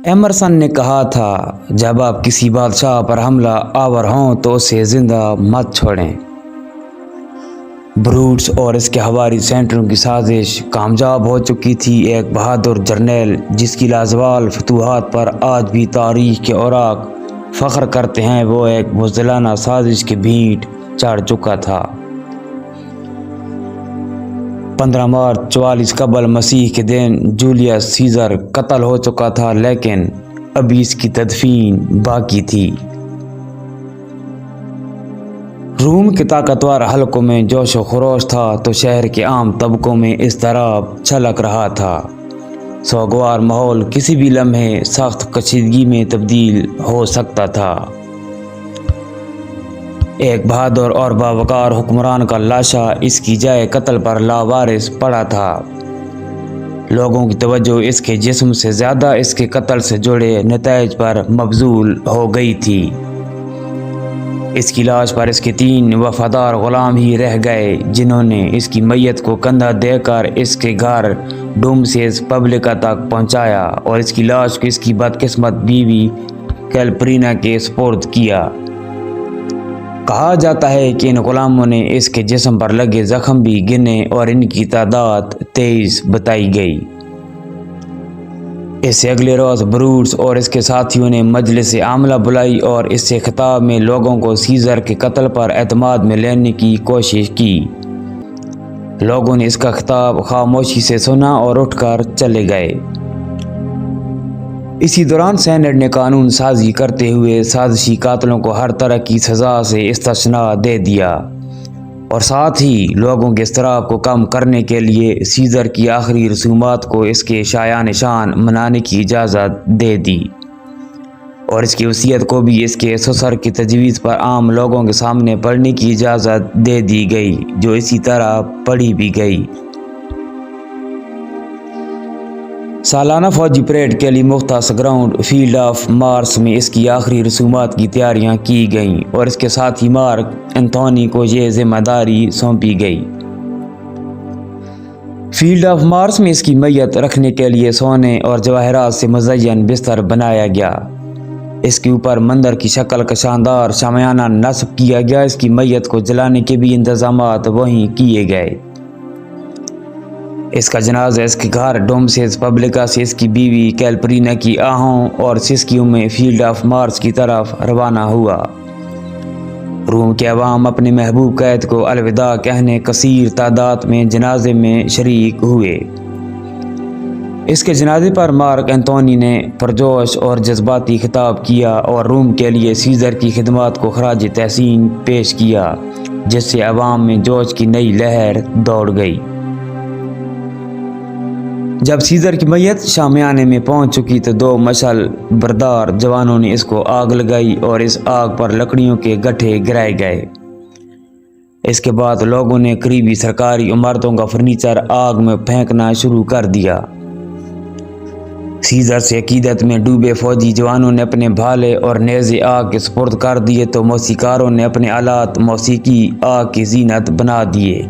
Emerson نے کہا تھا جب آپ کسی بادشاہ پر حملہ آور ہوں تو اسے زندہ مت چھوڑیں۔ بروٹس اور اس کے ہواری سینٹروں کی سازش کامیاب ہو چکی تھی۔ ایک بہادر جرنیل جس کی لازوال فتوحات پر آج بھی تاریخ کے اوراق فخر کرتے ہیں، وہ ایک بزدلانہ سازش کی بھینٹ چڑھ چکا تھا۔ 15 مارچ 44 قبل مسیح کے دن جولیس سیزر قتل ہو چکا تھا، لیکن ابھی اس کی تدفین باقی تھی۔ روم کے طاقتور حلقوں میں جوش و خروش تھا تو شہر کے عام طبقوں میں اضطراب چھلک رہا تھا۔ سوگوار ماحول کسی بھی لمحے سخت کشیدگی میں تبدیل ہو سکتا تھا۔ ایک بہادر اور باوقار حکمران کا لاشا اس کی جائے قتل پر لاوارث پڑا تھا۔ لوگوں کی توجہ اس کے جسم سے زیادہ اس کے قتل سے جڑے نتائج پر مبذول ہو گئی تھی۔ اس کی لاش پر اس کے 3 وفادار غلام ہی رہ گئے، جنہوں نے اس کی میت کو کندھا دے کر اس کے گھر ڈومسیز پبلکا تک پہنچایا اور اس کی لاش کو اس کی بدقسمت بیوی کیلپرینا کے سپرد کیا۔ کہا جاتا ہے کہ ان غلاموں نے اس کے جسم پر لگے زخم بھی گنے اور ان کی تعداد 23 بتائی گئی۔ اس سے اگلے روز بروٹس اور اس کے ساتھیوں نے مجلس عاملہ بلائی اور اس سے خطاب میں لوگوں کو سیزر کے قتل پر اعتماد میں لینے کی کوشش کی۔ لوگوں نے اس کا خطاب خاموشی سے سنا اور اٹھ کر چلے گئے۔ اسی دوران سینٹ نے قانون سازی کرتے ہوئے سازشی قاتلوں کو ہر طرح کی سزا سے استثناء دے دیا اور ساتھ ہی لوگوں کے اضطراب کو کم کرنے کے لیے سیزر کی آخری رسومات کو اس کے شایان نشان منانے کی اجازت دے دی اور اس کی وصیت کو بھی اس کے سسر کی تجویز پر عام لوگوں کے سامنے پڑھنے کی اجازت دے دی گئی، جو اسی طرح پڑھی بھی گئی۔ سالانہ فوجی پریڈ کے لیے مختص گراؤنڈ فیلڈ آف مارس میں اس کی آخری رسومات کی تیاریاں کی گئیں اور اس کے ساتھ ہی مارک انتونی کو یہ ذمہ داری سونپی گئی۔ فیلڈ آف مارس میں اس کی میت رکھنے کے لیے سونے اور جواہرات سے مزین بستر بنایا گیا۔ اس کے اوپر مندر کی شکل کا شاندار شامیانہ نصب کیا گیا۔ اس کی میت کو جلانے کے بھی انتظامات وہیں کیے گئے۔ اس کا جنازہ اس کے گھر ڈومسیز پبلکا سے اس کی بیوی کیلپرینا کی آہوں اور سسکیوں میں فیلڈ آف مارس کی طرف روانہ ہوا۔ روم کے عوام اپنے محبوب قائد کو الوداع کہنے کثیر تعداد میں جنازے میں شریک ہوئے۔ اس کے جنازے پر مارک انتونی نے پرجوش اور جذباتی خطاب کیا اور روم کے لیے سیزر کی خدمات کو خراج تحسین پیش کیا، جس سے عوام میں جوش کی نئی لہر دوڑ گئی۔ جب سیزر کی میت شامیانے میں پہنچ چکی تو 2 مشعل بردار جوانوں نے اس کو آگ لگائی اور اس آگ پر لکڑیوں کے گٹھے گرائے گئے۔ اس کے بعد لوگوں نے قریبی سرکاری عمارتوں کا فرنیچر آگ میں پھینکنا شروع کر دیا۔ سیزر سے عقیدت میں ڈوبے فوجی جوانوں نے اپنے بھالے اور نیزے آگ کے سپرد کر دیے تو موسیقاروں نے اپنے آلات موسیقی آگ کی زینت بنا دیے۔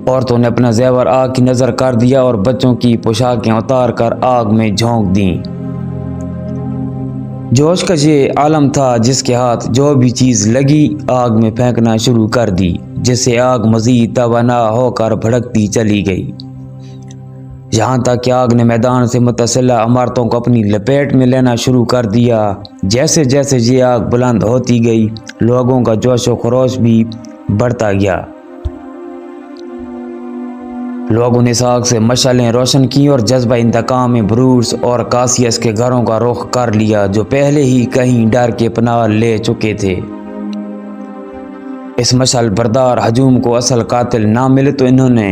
عورتوں نے اپنا زیور آگ کی نظر کر دیا اور بچوں کی پوشاکیں اتار کر آگ میں جھونک دیں۔ جوش کا یہ عالم تھا جس کے ہاتھ جو بھی چیز لگی آگ میں پھینکنا شروع کر دی، جس سے آگ مزید توانا ہو کر بھڑکتی چلی گئی، یہاں تک کہ آگ نے میدان سے متصلہ عمارتوں کو اپنی لپیٹ میں لینا شروع کر دیا۔ جیسے جیسے یہ آگ بلند ہوتی گئی، لوگوں کا جوش و خروش بھی بڑھتا گیا۔ لوگوں نے اس آگ سے مشعلیں روشن کی اور جذبہ انتقام میں بروٹس اور کاسیس کے گھروں کا رخ کر لیا، جو پہلے ہی کہیں ڈر کے پناہ لے چکے تھے۔ اس مشعل بردار ہجوم کو اصل قاتل نہ ملے تو انہوں نے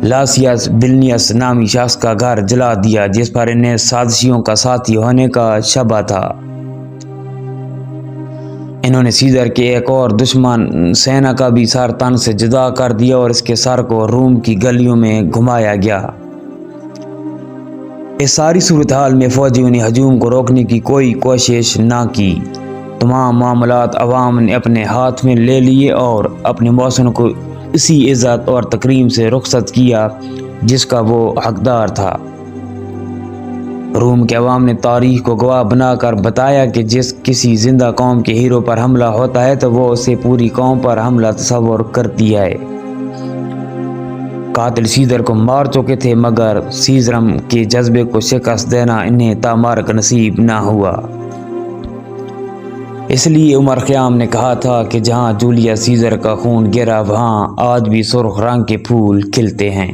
لاسیس بلنیس نامی شخص کا گھر جلا دیا، جس پر انہیں سازشیوں کا ساتھی ہونے کا شبہ تھا۔ انہوں نے سیزر کے ایک اور دشمن سینا کا بھی سر تن سے جدا کر دیا اور اس کے سر کو روم کی گلیوں میں گھمایا گیا۔ اس ساری صورتحال میں فوجیوں نے ہجوم کو روکنے کی کوئی کوشش نہ کی۔ تمام معاملات عوام نے اپنے ہاتھ میں لے لیے اور اپنے موصن کو اسی عزت اور تکریم سے رخصت کیا جس کا وہ حقدار تھا۔ روم کے عوام نے تاریخ کو گواہ بنا کر بتایا کہ جس کسی زندہ قوم کے ہیرو پر حملہ ہوتا ہے تو وہ اسے پوری قوم پر حملہ تصور کرتی ہے۔ قاتل سیزر کو مار چکے تھے مگر سیزرم کے جذبے کو شکست دینا انہیں تامارک نصیب نہ ہوا۔ اس لیے عمر خیام نے کہا تھا کہ جہاں جولیس سیزر کا خون گرا وہاں آج بھی سرخ رنگ کے پھول کھلتے ہیں۔